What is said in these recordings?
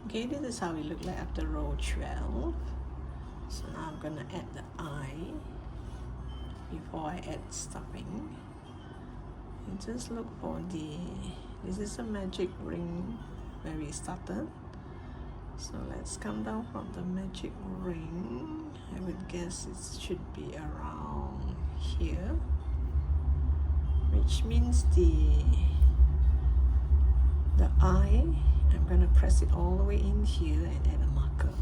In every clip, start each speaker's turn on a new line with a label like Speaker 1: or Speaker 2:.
Speaker 1: Okay, this is how it look like after row 12. So now I'm gonna add the eye before I add stuffing. And just look for this is a magic ring where we started. So let's come down from the magic ring. I would guess it should be around here, which means the eye, I'm going to press it all the way in here and add a marker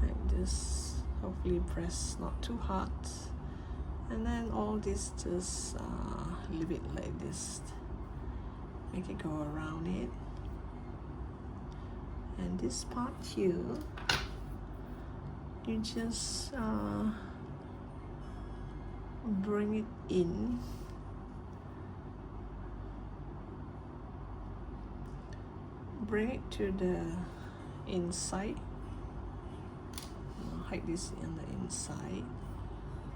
Speaker 1: like this. Hopefully press not too hard, and then all this just leave it like this, make it go around it. And this part here, you just bring it in, bring it to the inside. I'll hide this on the inside,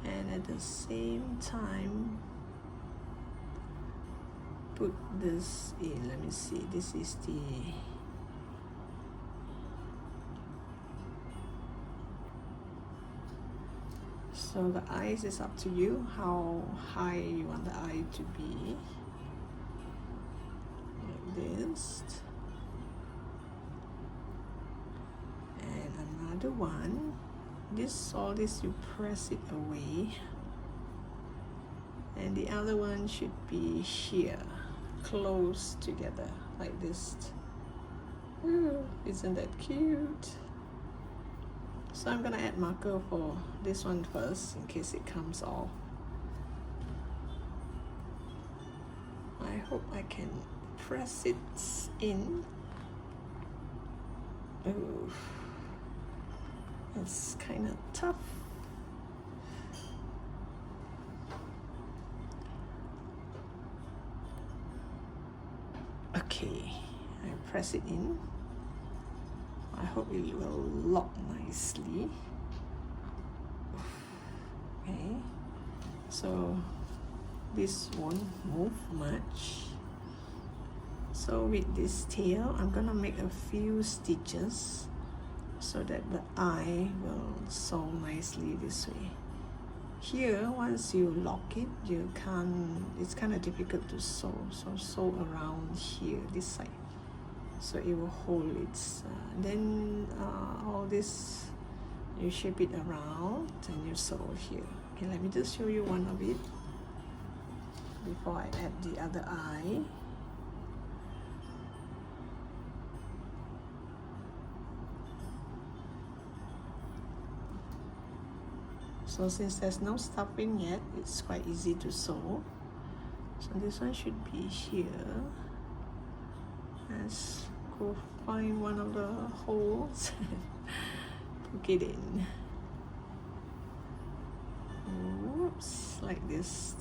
Speaker 1: and at the same time put this in. Let me see, this is the so the eyes is up to you how high you want the eye to be, like this. And another one, all this you press it away, and the other one should be here, close together like this. Ooh, isn't that cute? So I'm gonna add marker for this one first in case it comes off. I hope I can press it in. Ooh, it's kind of tough. Okay, I press it in. I hope it will lock nicely. Okay, so this won't move much. So with this tail, I'm gonna make a few stitches so that the eye will sew nicely this way. Here, once you lock it, you can't, it's kind of difficult to sew, so sew around here, this side, so it will hold it. Then all this, you shape it around and you sew here. Okay, let me just show you one of it before I add the other eye. So since there's no stuffing yet, it's quite easy to sew. So this one should be here. Let's go find one of the holes. Poke it in. Whoops, like this.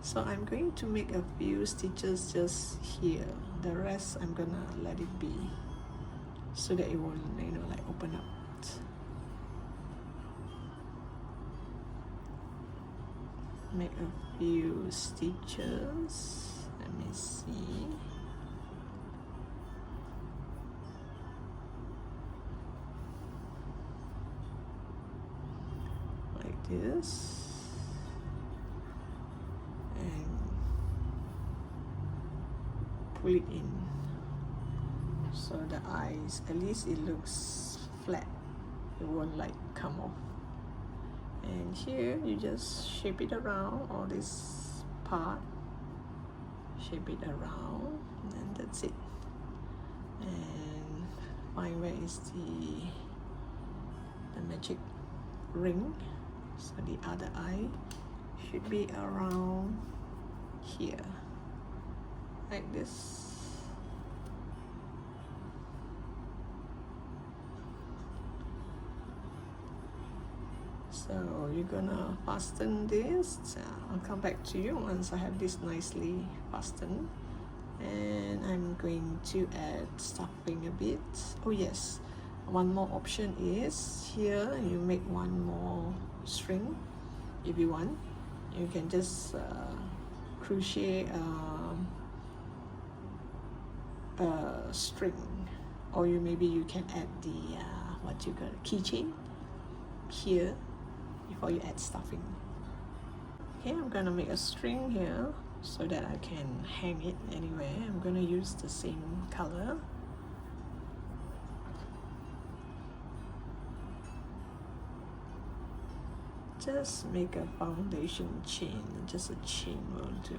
Speaker 1: So I'm going to make a few stitches just here. The rest I'm gonna let it be so that it won't, like open up. Make a few stitches. Let me see. Like this. And pull it in. So the eyes, at least it looks flat. It won't like come off. And here you just shape it around, all this part, shape it around, and that's it. And find where is the magic ring. So the other eye should be around here, like this. So you're gonna fasten this. I'll come back to you once I have this nicely fastened. And I'm going to add stuffing a bit. Oh yes, one more option is here you make one more string if you want. You can just crochet string, or maybe you can add the what you call keychain here before you add stuffing. Okay, I'm gonna make a string here so that I can hang it anywhere. I'm gonna use the same color. Just make a foundation chain, just a chain will do.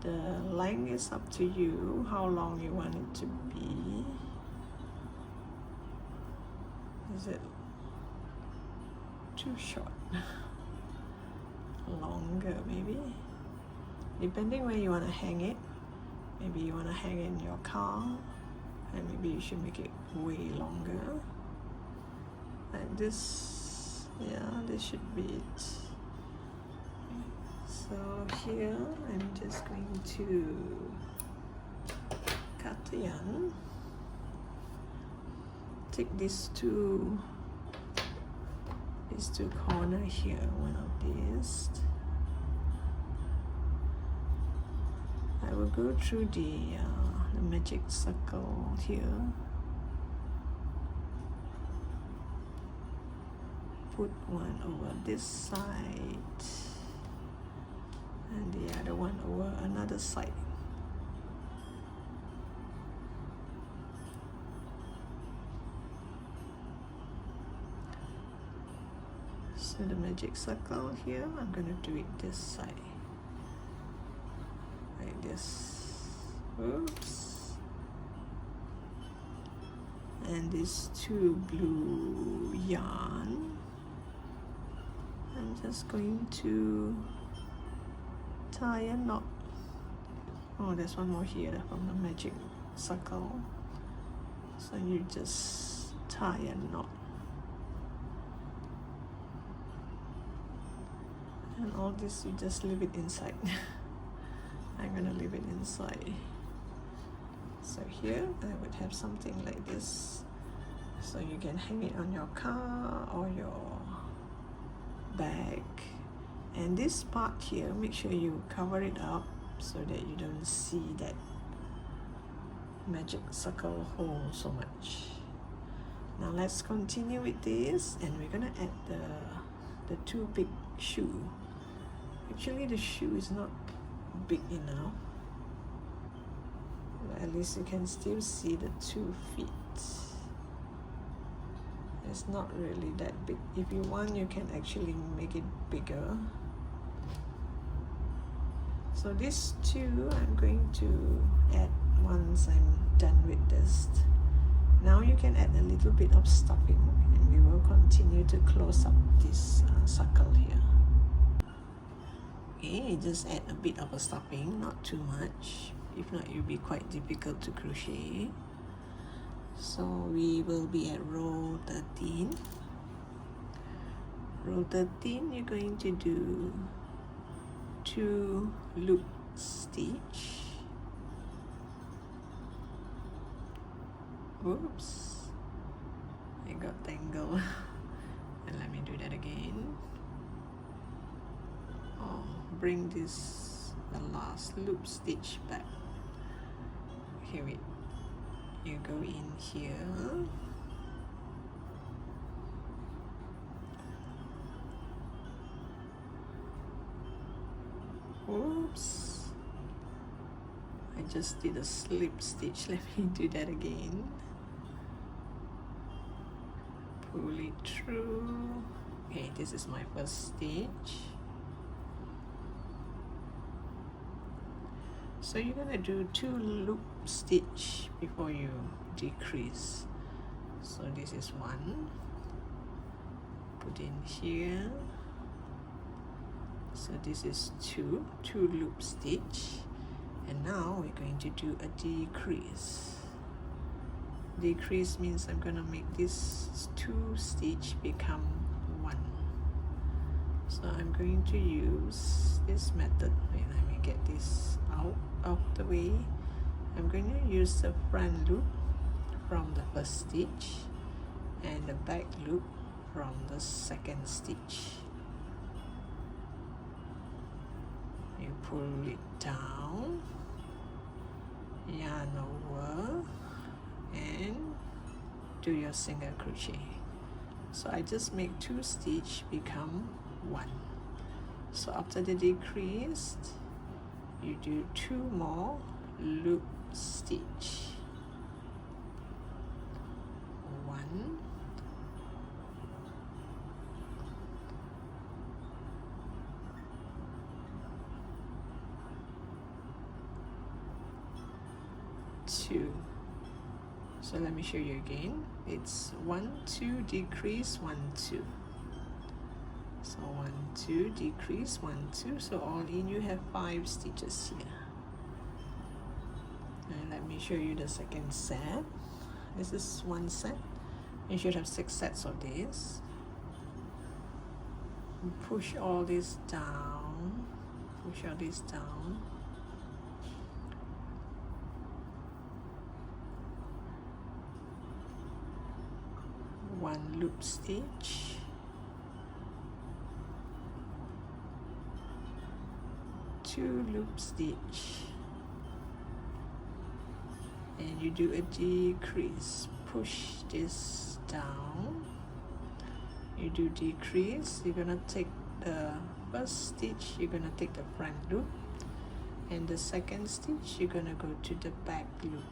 Speaker 1: The length is up to you, how long you want it to be. Is it too short? Longer maybe, depending where you want to hang it. Maybe you want to hang it in your car, and maybe you should make it way longer like this. Yeah, this should be it. So here I'm just going to cut the yarn, take these two corner here, one of these. I will go through the magic circle here, put one over this side and the other one over another side. So the magic circle here, I'm going to do it this side, like this. Oops. And these two blue yarn, I'm just going to tie a knot. Oh, there's one more here from the magic circle. So you just tie a knot. And all this you just leave it inside. I'm gonna leave it inside. So here I would have something like this, so you can hang it on your car or your bag. And this part here, make sure you cover it up so that you don't see that magic circle hole so much. Now let's continue with this, and we're gonna add the two big shoe. Actually the shoe is not big enough, but at least you can still see the 2 feet. It's not really that big. If you want, you can actually make it bigger. So these two I'm going to add once I'm done with this. Now you can add a little bit of stuffing, and we will continue to close up this circle here. Okay, just add a bit of a stuffing, not too much. If not, it will be quite difficult to crochet. So we will be at row 13. Row 13, you're going to do 2 loop stitch. Oops, I got tangled. And let me do that again. Oh, bring this, the last loop stitch back. Here you go in here. Oops, I just did a slip stitch. Let me do that again. Pull it through. Okay, this is my first stitch. So you're gonna do 2 loop stitch before you decrease. So this is 1, put in here. So this is 2 loop stitch, and now we're going to do a decrease. Decrease means I'm gonna make this 2 stitch become 1. So I'm going to use this method. Wait, let me get this out of the way. I'm going to use the front loop from the first stitch and the back loop from the second stitch. You pull it down yarn over and do your single crochet. So I just make 2 stitch become 1. So after the decrease, you do 2 more loop stitch. 1, 2. So let me show you again. It's 1, 2, decrease, 1, 2. So 1, 2, decrease, 1, 2. So all in you have 5 stitches here. And let me show you the second set. This is 1 set. You should have 6 sets of this. Push all this down. Push all this down. One loop stitch, 2 loop stitch, and you do a decrease. Push this down, you do decrease. You're gonna take the first stitch, you're gonna take the front loop, and the second stitch you're gonna go to the back loop.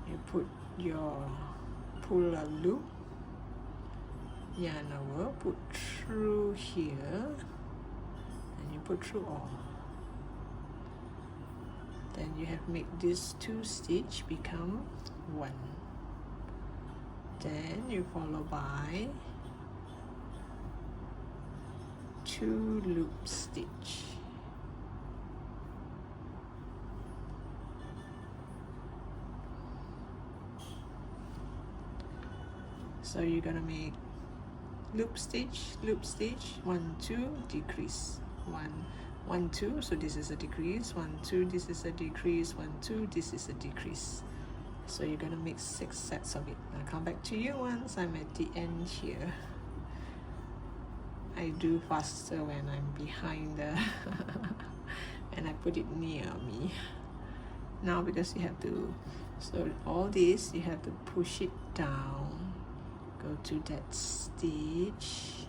Speaker 1: You put your pull a loop, yarn over, put through here, and you put through all. Then you have made this 2 stitch become 1. Then you follow by 2 loop stitch. So you're gonna make loop stitch, 1, 2, decrease, 1, 1, 2. So this is a decrease, 1, 2. This is a decrease, 1, 2. This is a decrease. So you're gonna make 6 sets of it. I'll come back to you once I'm at the end here. I do faster when I'm behind the and I put it near me. Now because you have to, so all this you have to push it down. Go to that stitch,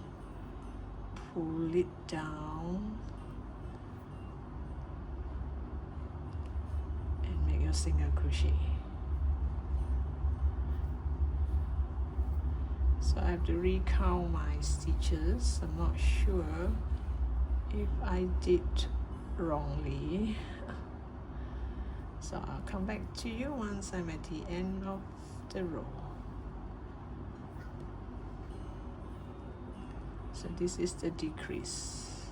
Speaker 1: pull it down, and make your single crochet. So I have to recount my stitches. I'm not sure if I did wrongly. So I'll come back to you once I'm at the end of the row. So this is the decrease.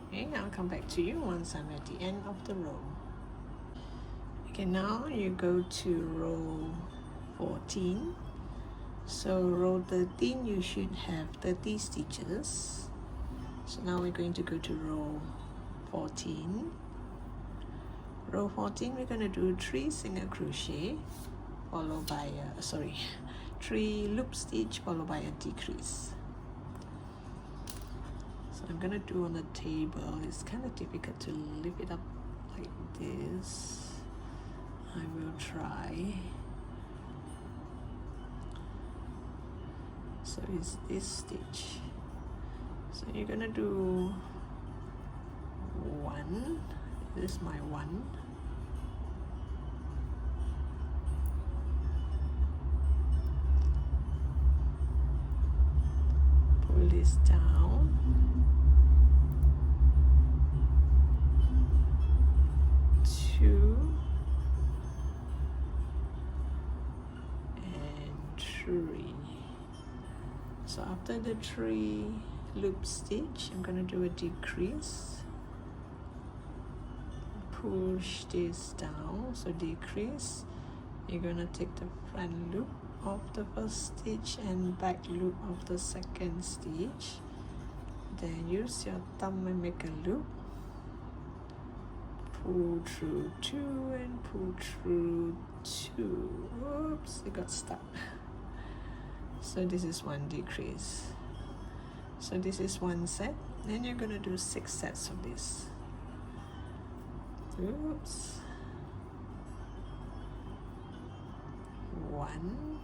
Speaker 1: Okay, I'll come back to you once I'm at the end of the row. Okay, now you go to row 14. So row 13 you should have 30 stitches. So now we're going to go to row 14. Row 14 we're going to do 3 single crochet followed by a, 3 loop stitch followed by a decrease. So I'm gonna do on the table. It's kind of difficult to lift it up like this. I will try. So it's this stitch. So you're gonna do 1. This is my 1. Pull this down. 2 and 3. So after the 3 loop stitch, I'm gonna do a decrease. Push this down, so decrease. You're gonna take the front loop of the first stitch and back loop of the second stitch. Then use your thumb and make a loop. Pull through 2 and pull through 2. Oops, it got stuck. So this is 1 decrease. So this is 1 set. Then you're gonna do 6 sets of this. Oops. 1,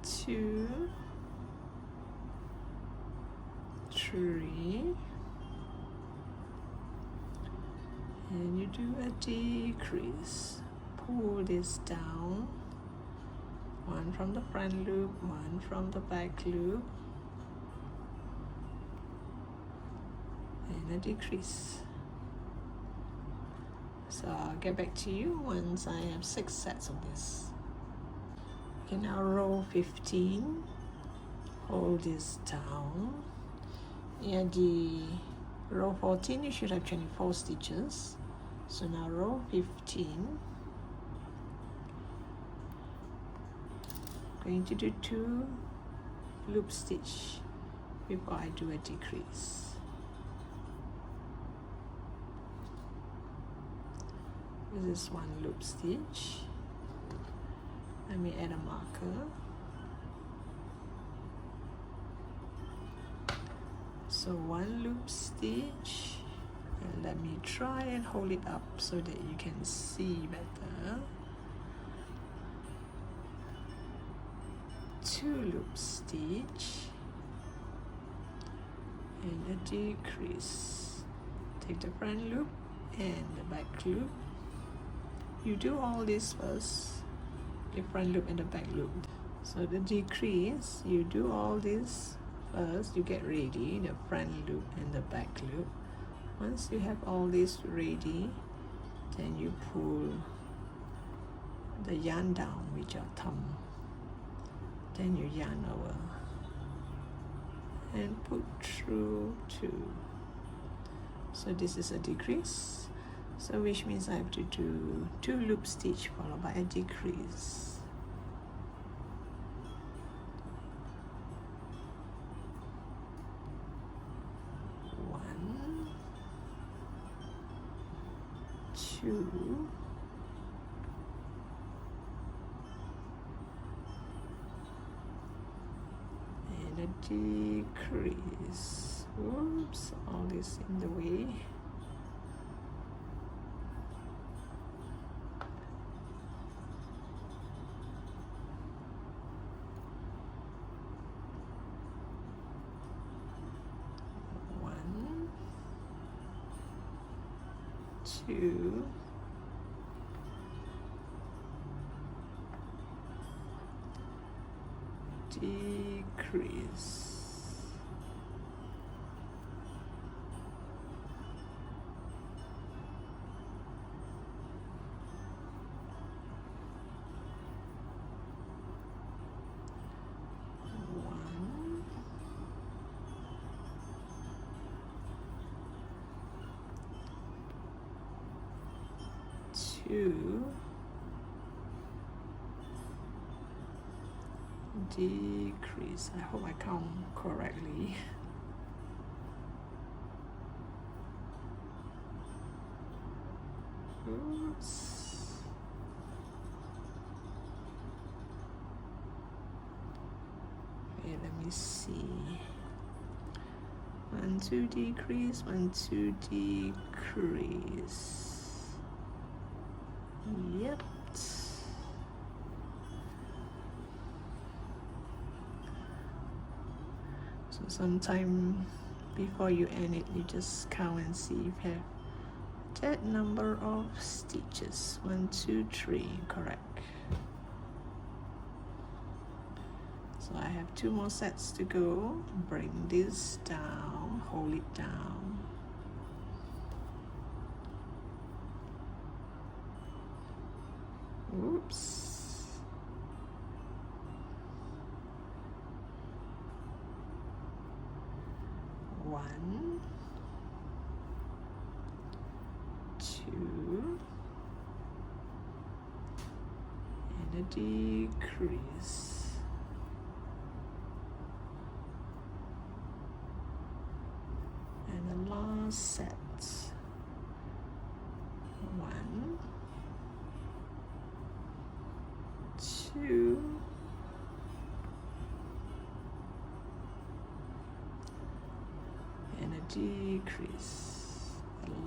Speaker 1: 2, 3, and you do a decrease. Pull this down, one from the front loop, one from the back loop, and a decrease. So I'll get back to you once I have 6 sets of this. Okay, now row 15, hold this down. At the row 14 you should have 24 stitches. So now row 15, going to do 2 loop stitch before I do a decrease. This is 1 loop stitch. Let me add a marker. So 1 loop stitch, and let me try and hold it up so that you can see better. 2 loop stitch and a decrease. Take the front loop and the back loop. You do all this first, the front loop and the back loop. So the decrease, you do all this first, you get ready, the front loop and the back loop. Once you have all this ready, then you pull the yarn down with your thumb. Then you yarn over and put through 2. So this is a decrease. So which means I have to do 2 loop stitch followed by a decrease. One, 2, and a decrease. Oops, all this in the way. Two, decrease. One, 2, decrease. I hope I count correctly. Oops. Okay, let me see. 1, 2, decrease, 1, 2, decrease. Yep. So sometime before you end it, you just count and see if you have that number of stitches. 1, 2, 3, correct. So I have 2 more sets to go. Bring this down, hold it down. Oops. One, 2, and a decrease. And the last set. 1, 2, and a decrease.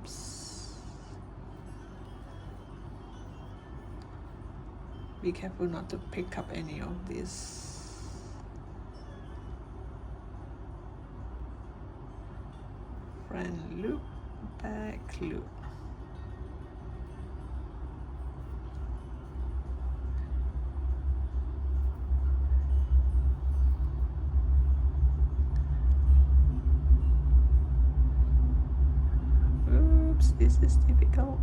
Speaker 1: Oops. Be careful not to pick up any of this. Front loop, back loop. Oops, this is difficult.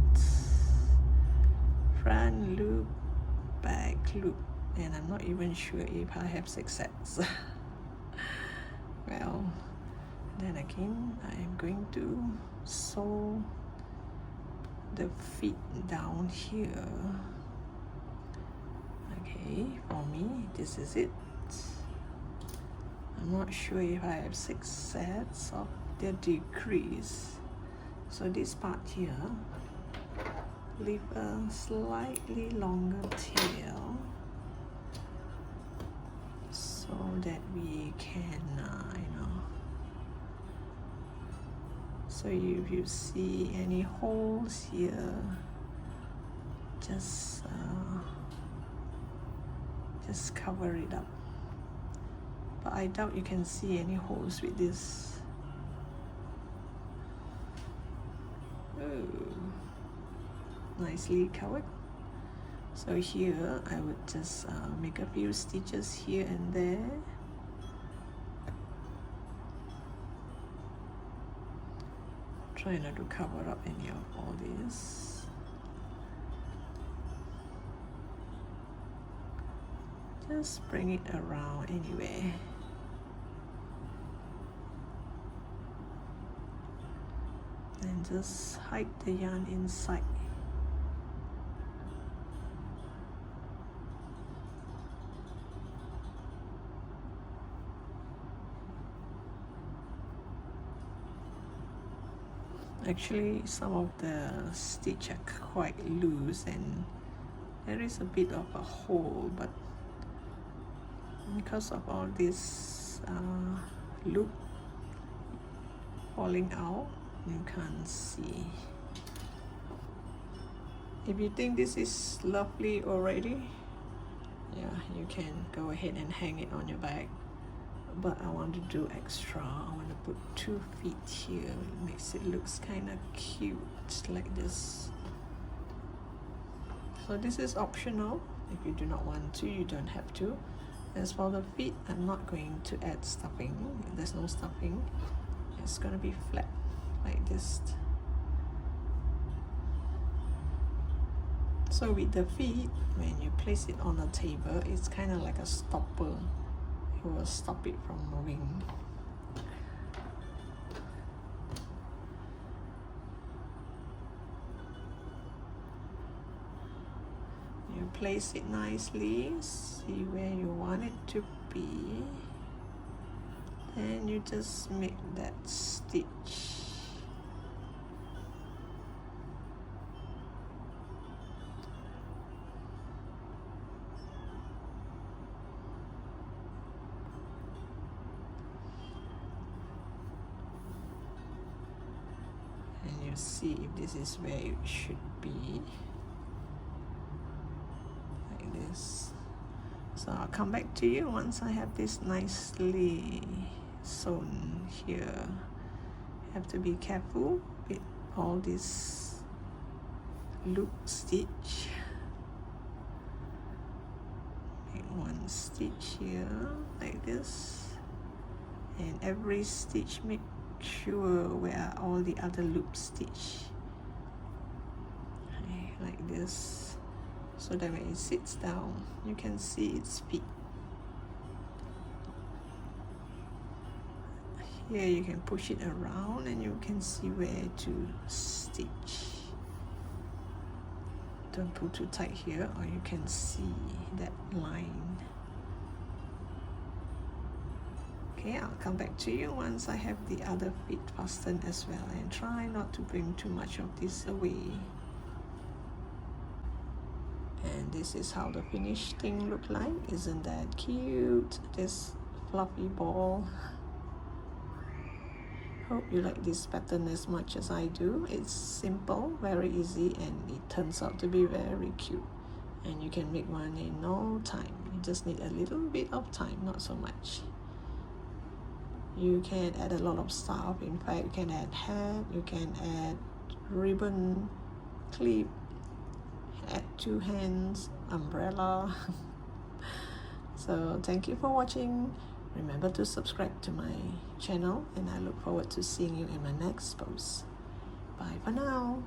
Speaker 1: Front loop, back loop, and I'm not even sure if I have success. Well, then again, I am going to sew the feet down here. Okay, for me, this is it. I'm not sure if I have 6 sets of the decrease. So this part here, leave a slightly longer tail so that we can, so if you see any holes here, just cover it up. But I doubt you can see any holes with this. Oh, nicely covered. So here I would just make a few stitches here and there. Try not to cover up any of all this. Just bring it around anyway. And just hide the yarn inside. Actually, some of the stitch are quite loose and there is a bit of a hole, but because of all this loop falling out, you can't see. If you think this is lovely already, yeah, you can go ahead and hang it on your bag. But I want to do extra. I want to put 2 feet here. It makes it looks kind of cute like this. So this is optional. If you do not want to, you don't have to. As for the feet, I'm not going to add stuffing. There's no stuffing. It's going to be flat like this. So with the feet, when you place it on a table, it's kind of like a stopper. It will stop it from moving. You place it nicely, see where you want it to be, and you just make that stitch. And you see if this is where it should be. So I'll come back to you once I have this nicely sewn here. You have to be careful with all this loop stitch. Make 1 stitch here like this, and every stitch make sure where are all the other loop stitch. Okay, like this. So that when it sits down, you can see its feet. Here you can push it around and you can see where to stitch. Don't pull too tight here or you can see that line. Okay, I'll come back to you once I have the other feet fastened as well, and try not to bring too much of this away. And this is how the finished thing look like. Isn't that cute? This fluffy ball. Hope you like this pattern as much as I do. It's simple, very easy, and it turns out to be very cute. And you can make one in no time. You just need a little bit of time, not so much. You can add a lot of stuff. In fact, you can add hat, you can add ribbon, clip, add 2 hands, umbrella. So thank you for watching. Remember to subscribe to my channel, and I look forward to seeing you in my next post. Bye for now.